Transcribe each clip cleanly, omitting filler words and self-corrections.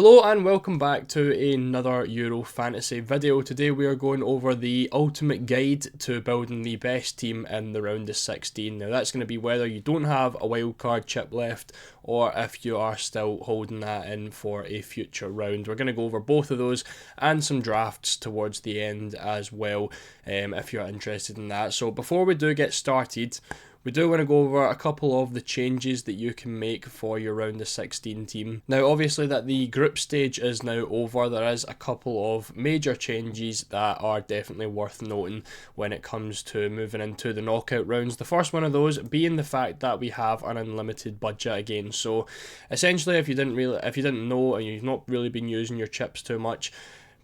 Hello and welcome back to another Euro Fantasy video. Today we are going over the ultimate guide to building the best team in the round of 16. Now that's going to be whether you don't have a wildcard chip left or if you are still holding that in for a future round. We're going to go over both of those and some drafts towards the end as well if you're interested in that. So before we do get started, we do want to go over a couple of the changes that you can make for your round of 16 team. Now obviously that the group stage is now over, there is a couple of major changes that are definitely worth noting when it comes to moving into the knockout rounds. The first one of those being the fact that we have an unlimited budget again. So essentially if you didn't know and you've not really been using your chips too much,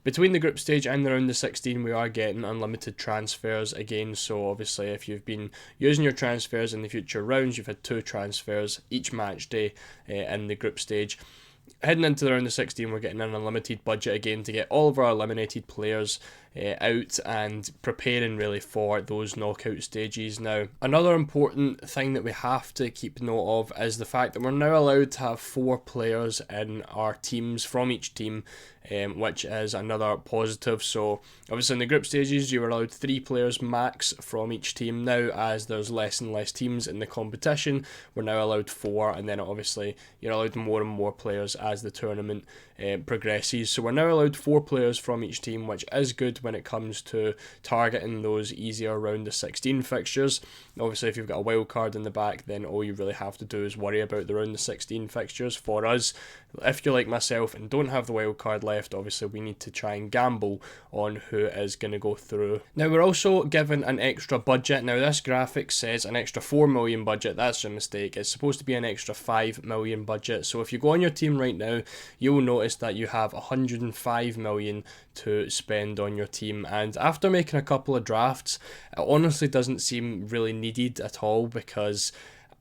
between the group stage and the round of 16, we are getting unlimited transfers again. So obviously, if you've been using your transfers in the future rounds, you've had 2 transfers each match day in the group stage. Heading into the round of 16, we're getting an unlimited budget again to get all of our eliminated players out and preparing really for those knockout stages. Now, another important thing that we have to keep note of is the fact that we're now allowed to have 4 players in our teams from each team, which is another positive. So obviously in the group stages you were allowed 3 players max from each team. Now as there's less and less teams in the competition, we're now allowed 4, and then obviously you're allowed more and more players as the tournament progresses. So we're now allowed 4 players from each team, which is good when it comes to targeting those easier round of 16 fixtures. Obviously if you've got a wild card in the back, then all you really have to do is worry about the round of 16 fixtures. For us, if you're like myself and don't have the wild card left, obviously we need to try and gamble on who is going to go through. Now we're also given an extra budget. Now this graphic says an extra 4 million budget. That's a mistake. It's supposed to be an extra 5 million budget. So if you go on your team right now, you'll notice that you have 105 million to spend on your team, and after making a couple of drafts, it honestly doesn't seem really needed at all, because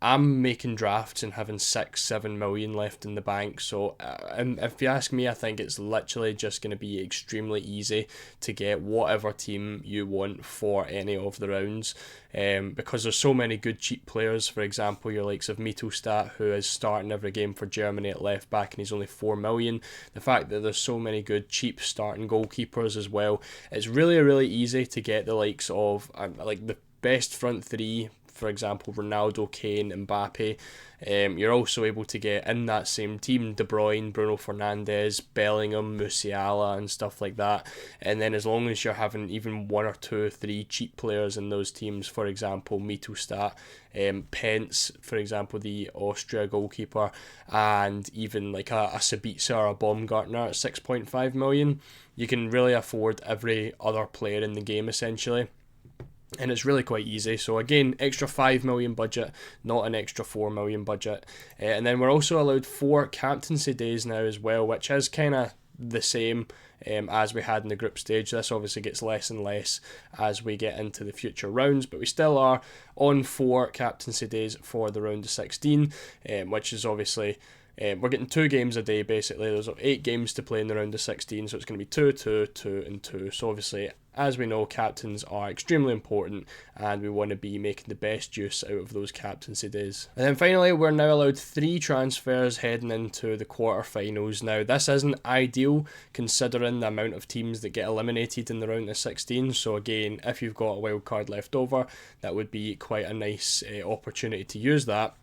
I'm making drafts and having 6-7 million left in the bank. So and if you ask me, I think it's literally just going to be extremely easy to get whatever team you want for any of the rounds, because there's so many good cheap players. For example, your likes of Mittelstadt, who is starting every game for Germany at left back and he's only 4 million. The fact that there's so many good cheap starting goalkeepers as well, it's really easy to get the likes of like the best front 3, for example, Ronaldo, Kane, Mbappe. You're also able to get in that same team De Bruyne, Bruno Fernandes, Bellingham, Musiala and stuff like that. And then as long as you're having even 1 or 2 or 3 cheap players in those teams, for example, Mittelstadt, Pence, for example, the Austria goalkeeper, and even like a Sabitzer or a Baumgartner at 6.5 million, you can really afford every other player in the game essentially. And it's really quite easy. So again, extra 5 million budget, not an extra 4 million budget. And then we're also allowed 4 captaincy days now as well, which is kind of the same as we had in the group stage. This obviously gets less and less as we get into the future rounds, but we still are on 4 captaincy days for the round of 16, which is obviously... we're getting 2 games a day basically. There's 8 games to play in the round of 16, so it's going to be 2, 2, 2 and 2. So obviously, as we know, captains are extremely important and we want to be making the best use out of those captaincy days. And then finally, we're now allowed 3 transfers heading into the quarterfinals. Now this isn't ideal considering the amount of teams that get eliminated in the round of 16. So again, if you've got a wild card left over, that would be quite a nice opportunity to use that.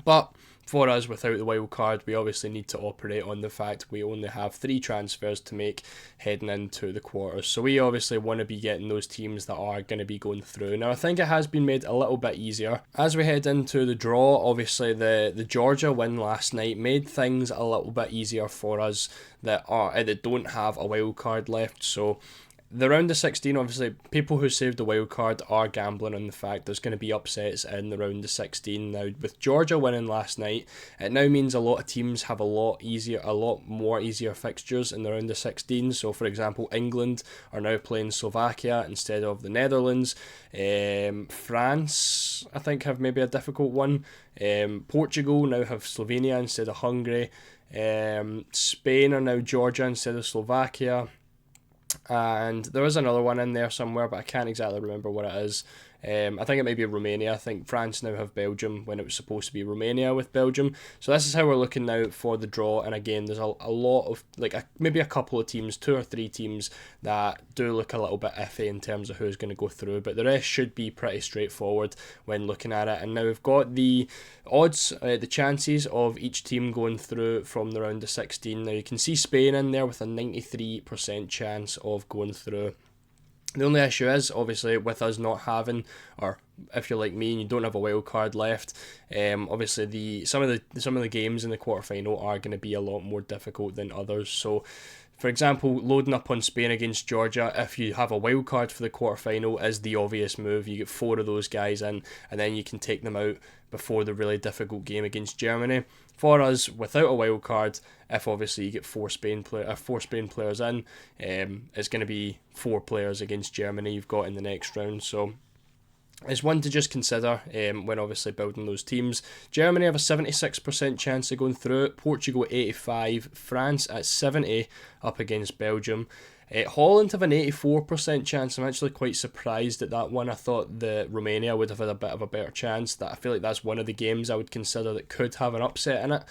But for us, without the wild card, we obviously need to operate on the fact we only have 3 transfers to make heading into the quarters. So we obviously want to be getting those teams that are going to be going through. Now I think it has been made a little bit easier. As we head into the draw, obviously the Georgia win last night made things a little bit easier for us that don't have a wild card left. So the round of 16, obviously, people who saved the wild card are gambling on the fact there's going to be upsets in the round of 16. Now, with Georgia winning last night, it now means a lot of teams have a lot more easier fixtures in the round of 16. So, for example, England are now playing Slovakia instead of the Netherlands. France, I think, have maybe a difficult one. Portugal now have Slovenia instead of Hungary. Spain are now Georgia instead of Slovakia. And there is another one in there somewhere, but I can't exactly remember what it is. I think it may be Romania. I think France now have Belgium when it was supposed to be Romania with Belgium. So this is how we're looking now for the draw. And again, there's a lot of, maybe a couple of teams, 2 or 3 teams that do look a little bit iffy in terms of who's going to go through. But the rest should be pretty straightforward when looking at it. And now we've got the odds, the chances of each team going through from the round of 16. Now you can see Spain in there with a 93% chance of going through. The only issue is, obviously, with us not having, or if you're like me and you don't have a wild card left, obviously some of the games in the quarterfinal are going to be a lot more difficult than others. So, for example, loading up on Spain against Georgia, if you have a wild card for the quarterfinal, is the obvious move. You get 4 of those guys in, and then you can take them out before the really difficult game against Germany. For us, without a wild card, if obviously you get 4 Spain players in, it's going to be 4 players against Germany you've got in the next round. So it's one to just consider when obviously building those teams. Germany have a 76% chance of going through it. Portugal 85%, France at 70% up against Belgium. Holland have an 84% chance. I'm actually quite surprised at that one. I thought that Romania would have had a bit of a better chance. That I feel like that's one of the games I would consider that could have an upset in it,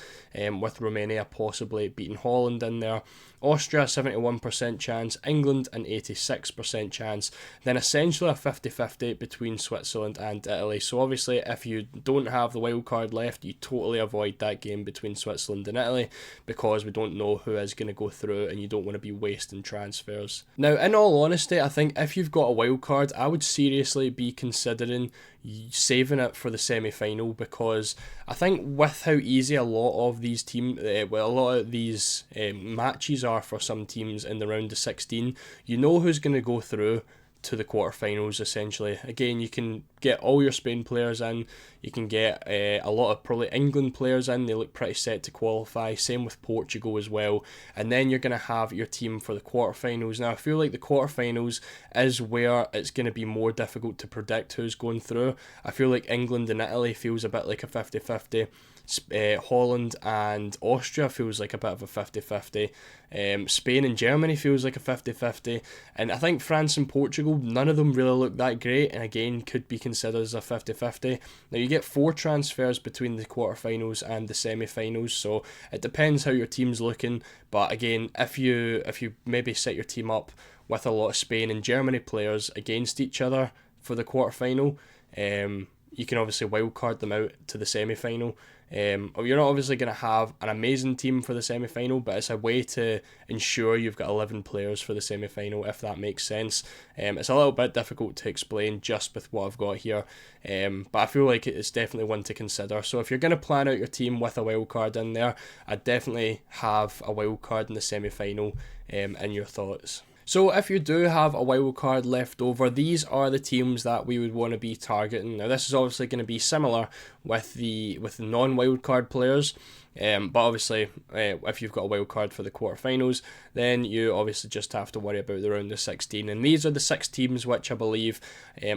with Romania possibly beating Holland in there. Austria 71% chance, England an 86% chance, then essentially a 50-50 between Switzerland and Italy. So obviously if you don't have the wild card left, you totally avoid that game between Switzerland and Italy because we don't know who is going to go through and you don't want to be wasting transfers. Now, in all honesty, I think if you've got a wild card, I would seriously be considering saving it for the semi-final, because I think with how easy a lot of these matches are for some teams in the round of 16, you know who's going to go through to the quarterfinals essentially. Again, you can get all your Spain players in, you can get a lot of probably England players in, they look pretty set to qualify, same with Portugal as well, and then you're going to have your team for the quarterfinals. Now I feel like the quarterfinals is where it's going to be more difficult to predict who's going through. I feel like England and Italy feels a bit like a 50-50. Holland and Austria feels like a bit of a 50-50. Spain and Germany feels like a 50-50. And I think France and Portugal, none of them really look that great, and again could be considered as a 50-50. Now you get 4 transfers between the quarterfinals and the semi-finals, so it depends how your team's looking. But again, if you maybe set your team up with a lot of Spain and Germany players against each other for the quarterfinal, you can obviously wildcard them out to the semi-final. You're not obviously going to have an amazing team for the semi-final, but it's a way to ensure you've got 11 players for the semi-final, if that makes sense. It's a little bit difficult to explain just with what I've got here, but I feel like it's definitely one to consider. So if you're going to plan out your team with a wild card in there, I'd definitely have a wild card in the semi-final in your thoughts. So if you do have a wild card left over, these are the teams that we would want to be targeting. Now this is obviously going to be similar with the non-wildcard players, but obviously if you've got a wild card for the quarterfinals, then you obviously just have to worry about the round of 16. And these are the 6 teams which I believe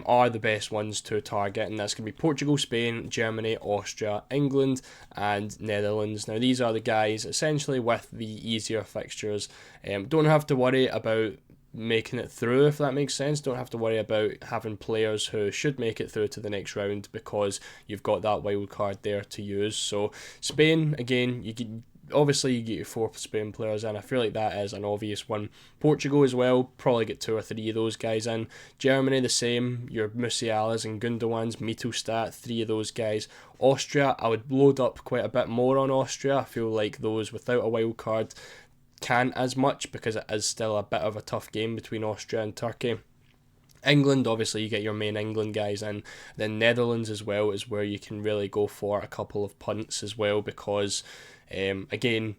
are the best ones to target, and that's going to be Portugal, Spain, Germany, Austria, England and Netherlands. Now these are the guys essentially with the easier fixtures. Don't have to worry about making it through, if that makes sense. Don't have to worry about having players who should make it through to the next round because you've got that wild card there to use. So Spain, again, you get your 4 Spain players in. I feel like that is an obvious one. Portugal as well, probably get 2 or 3 of those guys in. Germany the same, your Musialas and Gundawans, Mittelstadt, 3 of those guys. Austria, I would load up quite a bit more on Austria. I feel like those without a wild card can't as much because it is still a bit of a tough game between Austria and Turkey. England, obviously you get your main England guys in. Then Netherlands as well is where you can really go for a couple of punts as well, because again,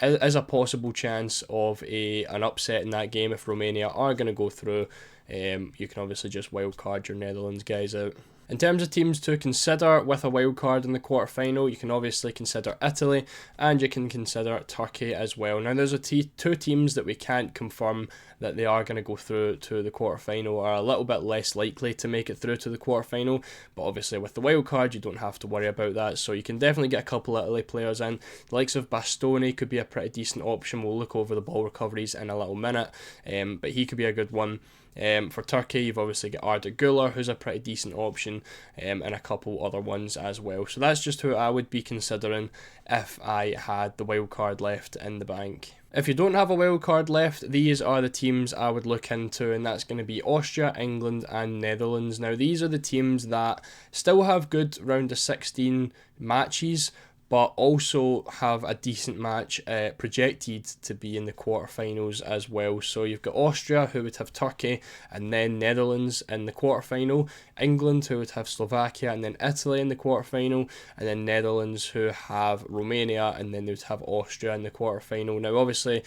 as a possible chance of an upset in that game if Romania are going to go through, you can obviously just wildcard your Netherlands guys out. In terms of teams to consider with a wildcard in the quarterfinal, you can obviously consider Italy and you can consider Turkey as well. Now there's two teams that we can't confirm that they are going to go through to the quarterfinal, or a little bit less likely to make it through to the quarterfinal, but obviously with the wildcard you don't have to worry about that, so you can definitely get a couple of Italy players in. The likes of Bastoni could be a pretty decent option. We'll look over the ball recoveries in a little minute, but he could be a good one. For Turkey, you've obviously got Arda Güler, who's a pretty decent option, and a couple other ones as well. So that's just who I would be considering if I had the wildcard left in the bank. If you don't have a wildcard left, these are the teams I would look into, and that's going to be Austria, England and Netherlands. Now these are the teams that still have good round of 16 matches, but also have a decent match projected to be in the quarterfinals as well. So you've got Austria, who would have Turkey, and then Netherlands in the quarterfinal. England, who would have Slovakia, and then Italy in the quarterfinal. And then Netherlands, who have Romania, and then they would have Austria in the quarterfinal. Now, obviously,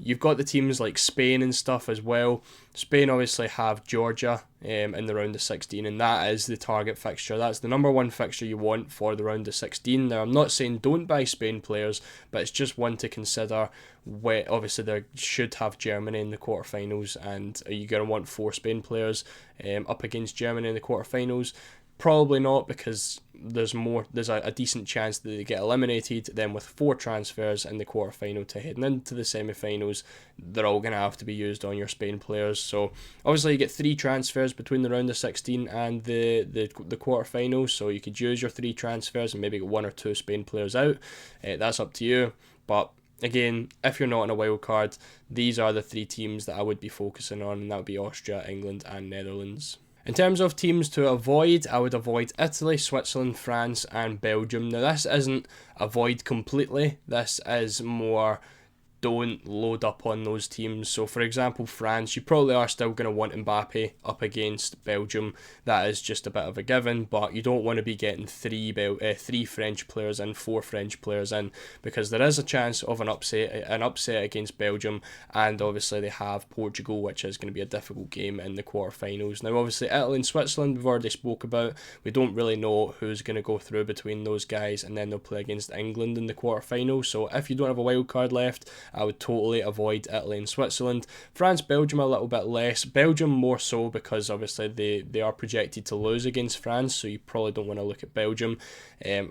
you've got the teams like Spain and stuff as well. Spain obviously have Georgia in the round of 16, and that is the target fixture. That's the number one fixture you want for the round of 16. Now, I'm not saying don't buy Spain players, but it's just one to consider. Obviously, they should have Germany in the quarterfinals, and are you going to want 4 Spain players up against Germany in the quarterfinals? Probably not, because there's a decent chance that they get eliminated. Then with 4 transfers in the quarterfinal to heading into the semi-finals, they're all going to have to be used on your Spain players. So obviously you get 3 transfers between the round of 16 and the quarterfinals, so you could use your 3 transfers and maybe get 1 or 2 Spain players out. That's up to you, but again, if you're not in a wild card, these are the 3 teams that I would be focusing on, and that would be Austria, England and Netherlands. In terms of teams to avoid, I would avoid Italy, Switzerland, France and Belgium. Now this isn't avoid completely, this is more don't load up on those teams. So for example, France, you probably are still going to want Mbappe up against Belgium. That is just a bit of a given, but you don't want to be getting 3 French players in, 4 French players in, because there is a chance of an upset against Belgium, and obviously they have Portugal, which is going to be a difficult game in the quarterfinals. Now obviously Italy and Switzerland we've already spoke about. We don't really know who's going to go through between those guys, and then they'll play against England in the quarterfinals. So if you don't have a wild card left, I would totally avoid Italy and Switzerland. France, Belgium a little bit less. Belgium more so because obviously they are projected to lose against France, so you probably don't want to look at Belgium.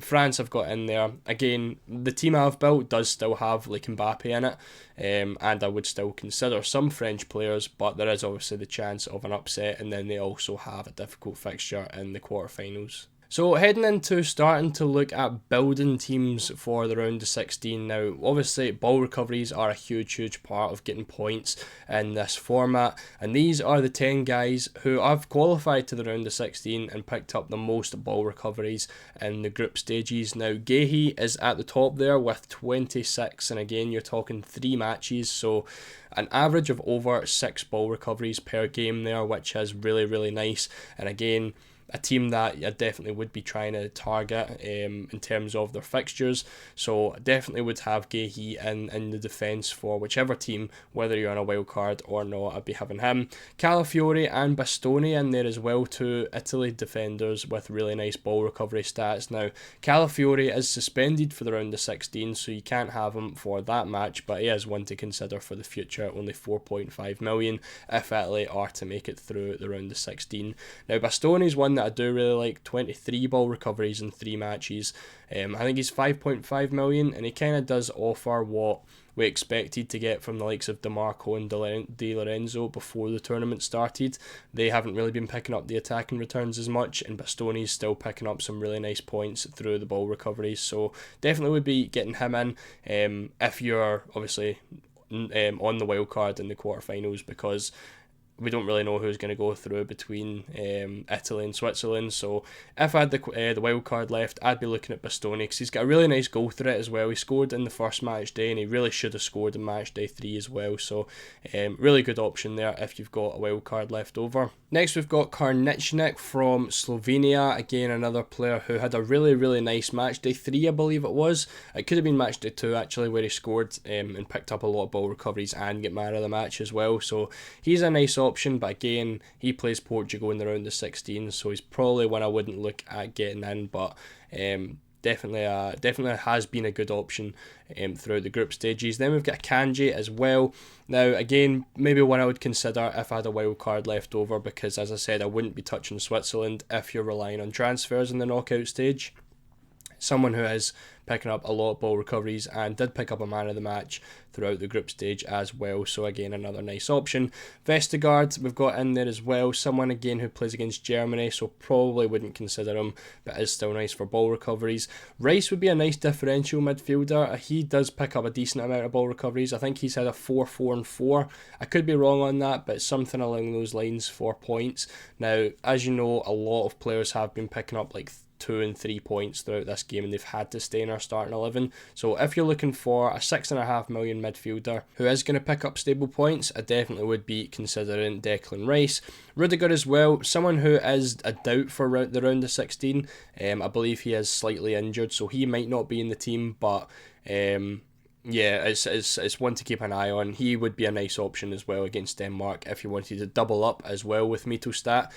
France I've got in there. Again, the team I've built does still have like Mbappe in it, and I would still consider some French players, but there is obviously the chance of an upset, and then they also have a difficult fixture in the quarterfinals. So heading into starting to look at building teams for the round of 16 now. Obviously ball recoveries are a huge part of getting points in this format, and these are the 10 guys who have qualified to the round of 16 and picked up the most ball recoveries in the group stages. Now Gehi is at the top there with 26, and again you're talking 3 matches, so an average of over 6 ball recoveries per game there, which is really nice. And again, a team that I definitely would be trying to target in terms of their fixtures. So definitely would have Gehi in the defence for whichever team, whether you're on a wild card or not. I'd be having him. Calafiori and Bastoni in there as well, 2 Italy defenders with really nice ball recovery stats. Now Calafiori is suspended for the round of 16, so you can't have him for that match, but he is one to consider for the future. Only 4.5 million if Italy are to make it through the round of 16. Now Bastoni's one that I do really like, 23 ball recoveries in 3 matches. I think he's 5.5 million, and he kind of does offer what we expected to get from the likes of DeMarco and Di Lorenzo before the tournament started. They haven't really been picking up the attacking returns as much, and Bastoni's still picking up some really nice points through the ball recoveries, so definitely would be getting him in if you're obviously on the wild card in the quarterfinals, because we don't really know who's going to go through between Italy and Switzerland. So if I had the wild card left, I'd be looking at Bastoni, because he's got a really nice goal threat as well. He scored in the first match day, and he really should have scored in match day 3 as well. So really good option there if you've got a wild card left over. Next we've got Karničnik from Slovenia. Again, another player who had a really nice match day 3, I believe it was. It could have been match day 2 actually, where he scored and picked up a lot of ball recoveries and get man of the match as well. So he's a nice option option, but again, he plays Portugal in the round of 16, so he's probably one I wouldn't look at getting in, but definitely has been a good option throughout the group stages. Then we've got Kanji as well. Now again, maybe one I would consider if I had a wild card left over, because as I said, I wouldn't be touching Switzerland if you're relying on transfers in the knockout stage. Someone who is picking up a lot of ball recoveries and did pick up a man of the match throughout the group stage as well, so again another nice option. Vestergaard we've got in there as well, someone again who plays against Germany, so probably wouldn't consider him, but is still nice for ball recoveries. Rice would be a nice differential midfielder. He does pick up a decent amount of ball recoveries. I think he's had a 4-4-4. I could be wrong on that, but something along those lines for points. Now, as you know, a lot of players have been picking up like 2 and 3 points throughout this game, and they've had to stay in our starting 11. So if you're looking for a 6.5 million midfielder who is going to pick up stable points, I definitely would be considering Declan Rice. Rudiger as well, someone who is a doubt for the round of 16. I believe he is slightly injured, so he might not be in the team, but yeah, it's one to keep an eye on. He would be a nice option as well against Denmark if you wanted to double up as well with Mittelstadt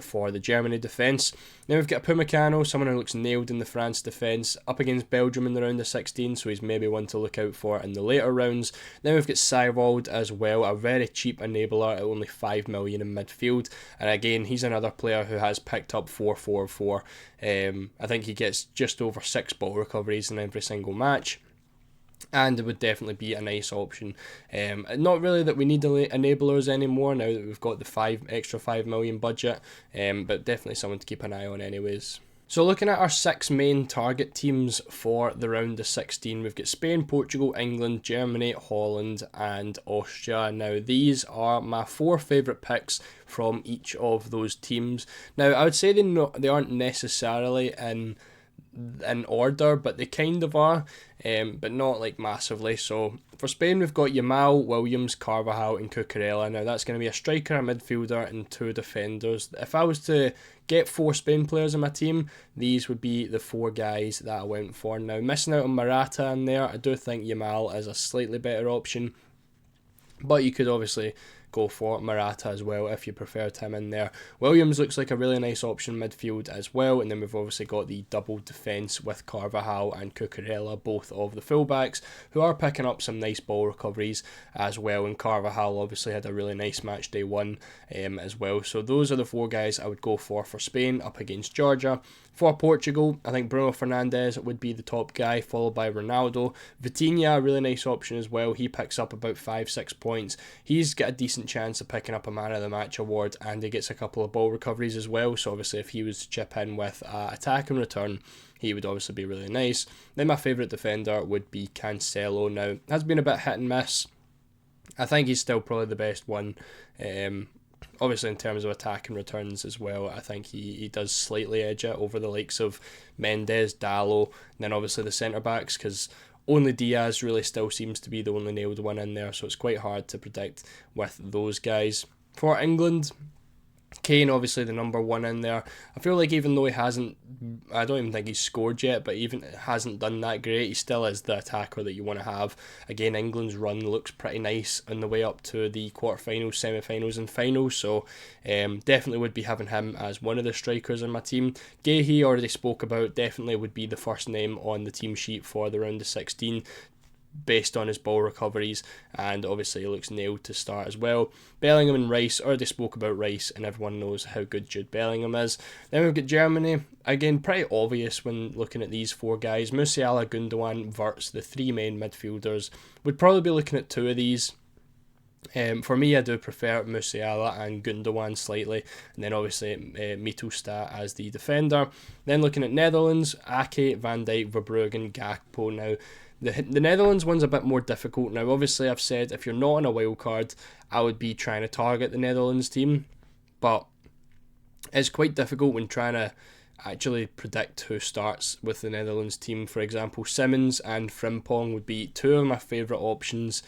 for the Germany defence. Then we've got Upamecano, someone who looks nailed in the France defence, up against Belgium in the round of 16, so he's maybe one to look out for in the later rounds. Then we've got Seiwald as well, a very cheap enabler at only 5 million in midfield, and again he's another player who has picked up 4-4-4. I think he gets just over 6 ball recoveries in every single match, and it would definitely be a nice option. Not really that we need enablers anymore now that we've got the extra 5 million budget, but definitely someone to keep an eye on anyways. So looking at our 6 main target teams for the round of 16, we've got Spain, Portugal, England, Germany, Holland and Austria. Now these are my 4 favourite picks from each of those teams. Now I would say they aren't necessarily in order, but they kind of are, but not like massively. So for Spain, we've got Yamal, Williams, Carvajal and Cucurella. Now that's going to be a striker, a midfielder and 2 defenders. If I was to get 4 Spain players in my team, these would be the 4 guys that I went for. Now missing out on Morata in there, I do think Yamal is a slightly better option, but you could obviously go for Morata as well if you preferred him in there. Williams looks like a really nice option midfield as well, and then we've obviously got the double defence with Carvajal and Cucurella, both of the fullbacks, who are picking up some nice ball recoveries as well, and Carvajal obviously had a really nice match day 1 as well. So those are the 4 guys I would go for Spain up against Georgia. For Portugal, I think Bruno Fernandes would be the top guy, followed by Ronaldo. Vitinha, a really nice option as well. He picks up about 5-6 points. He's got a decent chance of picking up a man of the match award, and he gets a couple of ball recoveries as well. So obviously if he was to chip in with attack and return, he would obviously be really nice. Then my favourite defender would be Cancelo. Now, has been a bit hit and miss. I think he's still probably the best one. Obviously in terms of attack and returns as well, I think he does slightly edge it over the likes of Mendes, Dalot, and then obviously the centre-backs, because only Diaz really still seems to be the only nailed one in there, so it's quite hard to predict with those guys. For England, Kane obviously the number 1 in there. I feel like even though he hasn't, I don't even think he's scored yet, but even hasn't done that great, he still is the attacker that you want to have. Again, England's run looks pretty nice on the way up to the quarterfinals, semi-finals and finals, so definitely would be having him as one of the strikers in my team. Guehi already spoke about, definitely would be the first name on the team sheet for the round of 16. Based on his ball recoveries, and obviously he looks nailed to start as well. Bellingham and Rice, already spoke about Rice, and everyone knows how good Jude Bellingham is. Then we've got Germany, again pretty obvious when looking at these 4 guys. Musiala, Gundogan, Wirtz, the 3 main midfielders. Would probably be looking at 2 of these. For me, I do prefer Musiala and Gundogan slightly, and then obviously Mittelstadt as the defender. Then looking at Netherlands, Ake, Van Dijk, Verbruggen, Gakpo. Now the Netherlands one's a bit more difficult. Now obviously I've said if you're not on a wild card, I would be trying to target the Netherlands team, but it's quite difficult when trying to actually predict who starts with the Netherlands team. For example, Simmons and Frimpong would be 2 of my favourite options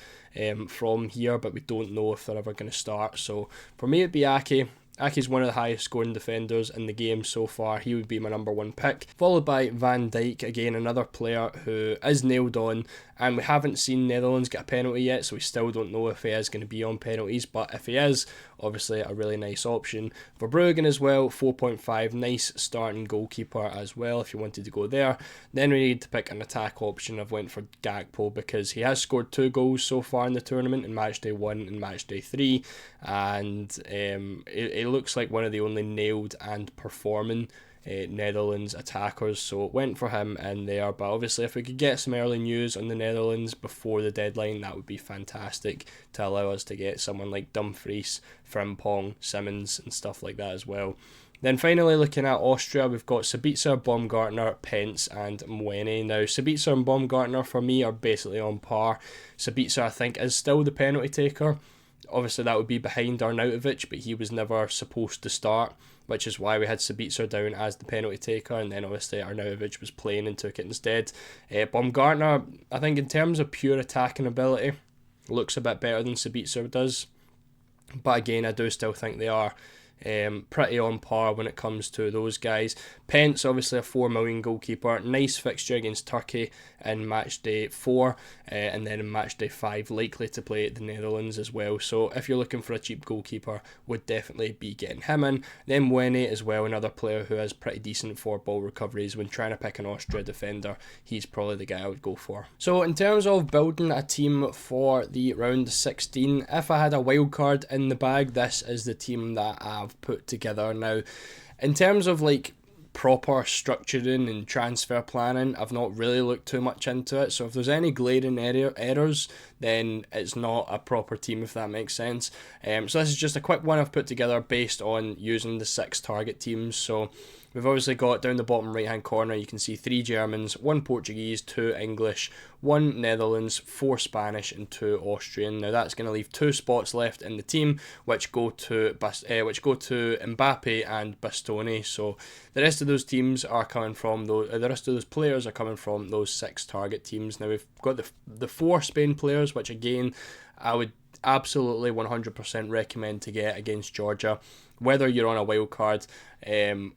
from here, but we don't know if they're ever going to start. So for me it'd be Ake. Ake's one of the highest scoring defenders in the game so far. He would be my number 1 pick. Followed by Van Dijk, again another player who is nailed on, and we haven't seen Netherlands get a penalty yet, so we still don't know if he is going to be on penalties, but if he is, obviously a really nice option. Verbruggen as well, 4.5, nice starting goalkeeper as well if you wanted to go there. Then we need to pick an attack option. I've went for Gakpo because he has scored 2 goals so far in the tournament in matchday 1 and matchday 3, and it looks like one of the only nailed and performing Netherlands attackers, so went for him in there. But obviously if we could get some early news on the Netherlands before the deadline, that would be fantastic to allow us to get someone like Dumfries, Frimpong, Simmons and stuff like that as well. Then finally looking at Austria, we've got Sabitzer, Baumgartner, Pence and Mwene. Now Sabitzer and Baumgartner for me are basically on par. Sabitzer I think is still the penalty taker. Obviously that would be behind Arnautovic, but he was never supposed to start, which is why we had Sabitzer down as the penalty taker, and then obviously Arnautovic was playing and took it instead. Baumgartner, I think in terms of pure attacking ability, looks a bit better than Sabitzer does, but again I do still think they are pretty on par when it comes to those guys. Pence, obviously a 4 million goalkeeper, nice fixture against Turkey in match day 4, and then in match day 5 likely to play the Netherlands as well, so if you're looking for a cheap goalkeeper, would definitely be getting him in. Then Mwene as well, another player who is pretty decent for ball recoveries. When trying to pick an Austria defender, he's probably the guy I would go for. So in terms of building a team for the round 16, if I had a wild card in the bag, this is the team that I've put together. Now in terms of like proper structuring and transfer planning, I've not really looked too much into it, so if there's any glaring errors, then it's not a proper team, if that makes sense. So this is just a quick one I've put together based on using the 6 target teams. So we've obviously got down the bottom right hand corner, you can see 3 Germans, 1 Portuguese, 2 English, 1 Netherlands, 4 Spanish and 2 Austrian. Now that's going to leave 2 spots left in the team, which go to Mbappe and Bastoni. So the rest of those teams are coming from the rest of those players are coming from those 6 target teams. Now we've got the 4 Spain players, which again I would absolutely 100% recommend to get against Georgia, whether you're on a wild card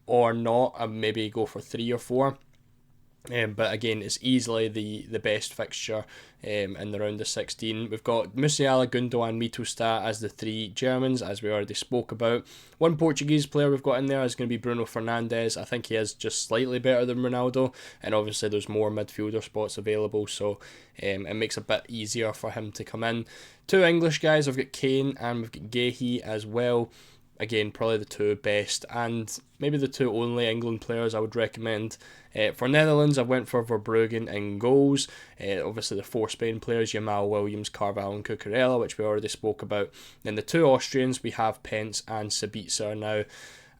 or not. I'd maybe go for 3 or 4. But again, it's easily the best fixture in the round of 16. We've got Musiala, Gundogan, Mittelstadt as the 3 Germans, as we already spoke about. 1 Portuguese player we've got in there is going to be Bruno Fernandes. I think he is just slightly better than Ronaldo, and obviously there's more midfielder spots available, so it makes it a bit easier for him to come in. 2 English guys, I've got Kane and we've got Gehi as well. Again, probably the 2 best and maybe the 2 only England players I would recommend. For Netherlands, I went for Verbruggen in goals. Obviously the 4 Spain players, Jamal, Williams, Carvalho and Cucurella, which we already spoke about. Then the 2 Austrians, we have Pence and Sabitzer. Now,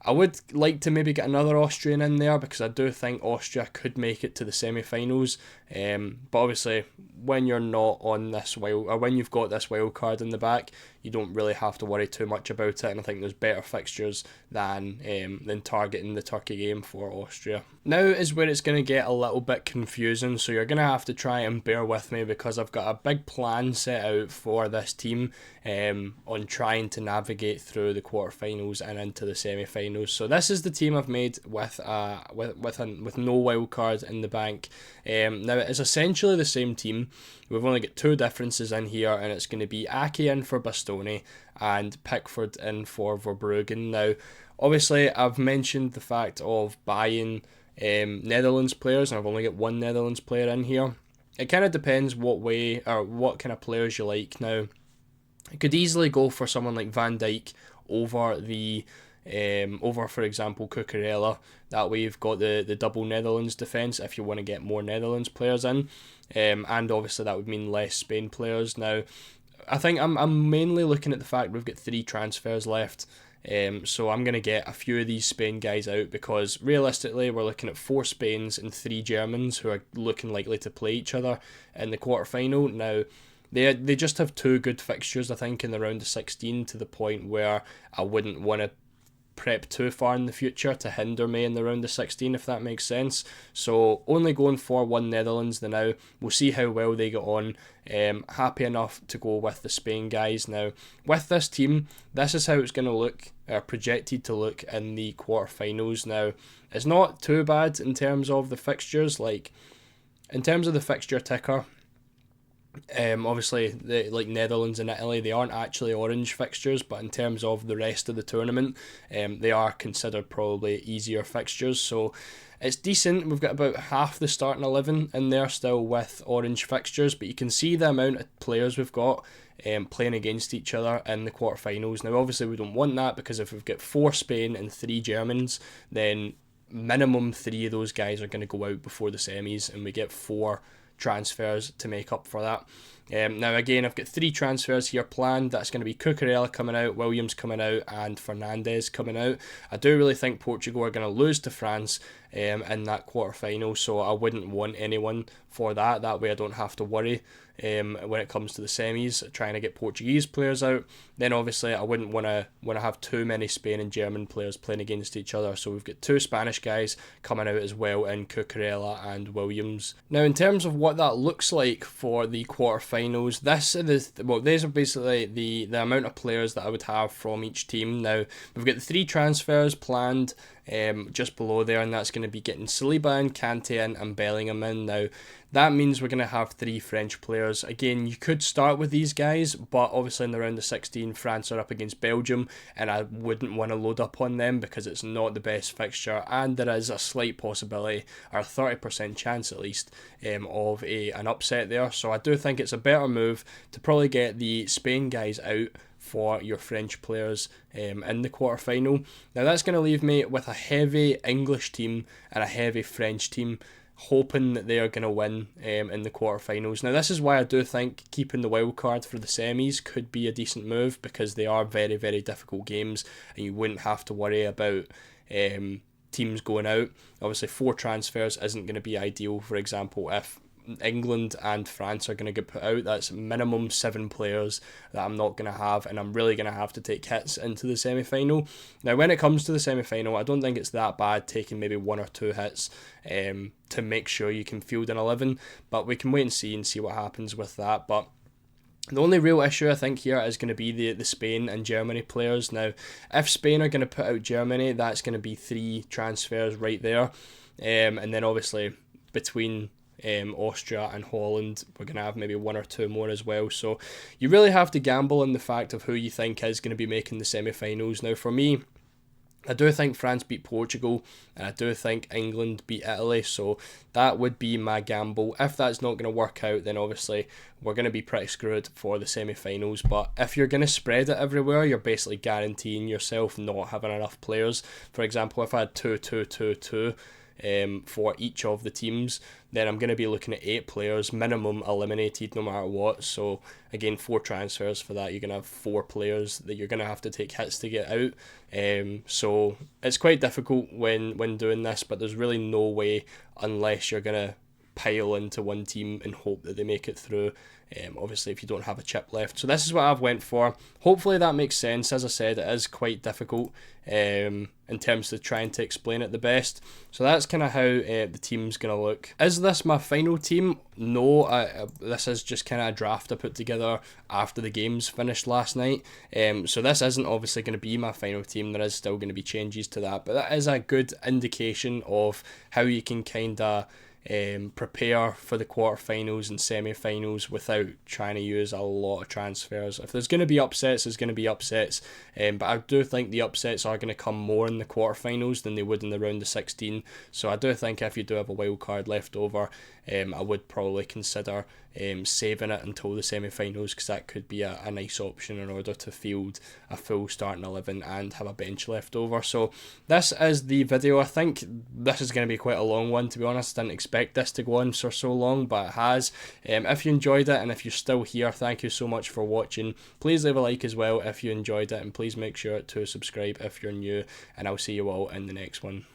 I would like to maybe get another Austrian in there because I do think Austria could make it to the semi-finals. But obviously, when you're not on this when you've got this wild card in the back, you don't really have to worry too much about it. And I think there's better fixtures than targeting the Turkey game for Austria. Now is where it's going to get a little bit confusing, so you're going to have to try and bear with me because I've got a big plan set out for this team on trying to navigate through the quarterfinals and into the semi-finals. So this is the team I've made with no wild card in the bank. Now it's essentially the same team. We've only got 2 differences in here, and it's going to be Ake in for Bastoni and Pickford in for Verbruggen. Now, obviously, I've mentioned the fact of buying Netherlands players, and I've only got 1 Netherlands player in here. It kind of depends what way or what kind of players you like. Now, I could easily go for someone like Van Dijk over for example Cucurella. That way you've got the double Netherlands defence if you want to get more Netherlands players in, and obviously that would mean less Spain players. Now I think I'm mainly looking at the fact we've got 3 transfers left, so I'm going to get a few of these Spain guys out because realistically we're looking at 4 Spains and 3 Germans who are looking likely to play each other in the quarterfinal. Now they just have 2 good fixtures, I think, in the round of 16, to the point where I wouldn't want to prep too far in the future to hinder me in the round of 16, if that makes sense. So only going for one Netherlands now. We'll see how well they get on. Happy enough to go with the Spain guys. Now, with this team, this is how it's going to look, projected to look in the quarterfinals. Now, it's not too bad in terms of the fixtures. Like, in terms of the fixture ticker, obviously, like Netherlands and Italy, they aren't actually orange fixtures, but in terms of the rest of the tournament, they are considered probably easier fixtures. So it's decent. We've got about half the starting 11 in there still with orange fixtures, but you can see the amount of players we've got playing against each other in the quarterfinals. Now, obviously, we don't want that, because if we've got 4 Spain and 3 Germans, then minimum 3 of those guys are going to go out before the semis, and we get 4 transfers to make up for that. Now again, I've got 3 transfers here planned. That's going to be Cucurella coming out, Williams coming out, and Fernandes coming out. I do really think Portugal are going to lose to France in that quarter-final, so I wouldn't want anyone for that. That way I don't have to worry when it comes to the semis, trying to get Portuguese players out. Then obviously I wouldn't want to have too many Spain and German players playing against each other, so we've got 2 Spanish guys coming out as well in Cucurella and Williams. Now in terms of what that looks like for the quarterfinals, these are basically the amount of players that I would have from each team. Now we've got the 3 transfers planned just below there, and that's going to be getting Saliba in, Kante in, and Bellingham in. Now that means we're going to have 3 French players. Again, you could start with these guys, but obviously in the round of 16 France are up against Belgium, and I wouldn't want to load up on them because it's not the best fixture, and there is a slight possibility, or a 30% chance at least, of an upset there. So I do think it's a better move to probably get the Spain guys out for your French players in the quarterfinal. Now that's going to leave me with a heavy English team and a heavy French team, hoping that they are going to win in the quarterfinals. Now this is why I do think keeping the wild card for the semis could be a decent move, because they are very, very difficult games, and you wouldn't have to worry about teams going out. Obviously 4 transfers isn't going to be ideal. For example, if England and France are going to get put out, that's minimum 7 players that I'm not going to have, and I'm really going to have to take hits into the semi-final. Now when it comes to the semi-final, I don't think it's that bad taking maybe 1 or 2 hits to make sure you can field an 11, but we can wait and see what happens with that. But the only real issue I think here is going to be the Spain and Germany players. Now if Spain are going to put out Germany, that's going to be 3 transfers right there, and then obviously between Austria and Holland, we're going to have maybe 1 or 2 more as well. So you really have to gamble on the fact of who you think is going to be making the semi-finals. Now for me, I do think France beat Portugal, and I do think England beat Italy, so that would be my gamble. If that's not going to work out, then obviously we're going to be pretty screwed for the semi-finals. But if you're going to spread it everywhere, you're basically guaranteeing yourself not having enough players. For example, if I had 2-2-2-2 for each of the teams, then I'm going to be looking at 8 players minimum eliminated no matter what. So again, 4 transfers for that, you're going to have 4 players that you're going to have to take hits to get out. So it's quite difficult when doing this, but there's really no way unless you're going to pile into one team and hope that they make it through. Obviously if you don't have a chip left. So this is what I've went for. Hopefully that makes sense. As I said, it is quite difficult in terms of trying to explain it the best. So that's kind of how the team's going to look. Is this my final team? No, this is just kind of a draft I put together after the games finished last night. So this isn't obviously going to be my final team. There is still going to be changes to that, but that is a good indication of how you can kind of prepare for the quarterfinals and semi-finals without trying to use a lot of transfers. If there's going to be upsets, there's going to be upsets, but I do think the upsets are going to come more in the quarterfinals than they would in the round of 16. So I do think if you do have a wild card left over, I would probably consider saving it until the semi-finals, because that could be a nice option in order to field a full starting 11 and have a bench left over. So this is the video. I think this is going to be quite a long one, to be honest. I didn't expect this to go on for so long, but it has. If you enjoyed it, and if you're still here, thank you so much for watching. Please leave a like as well if you enjoyed it, and please make sure to subscribe if you're new, and I'll see you all in the next one.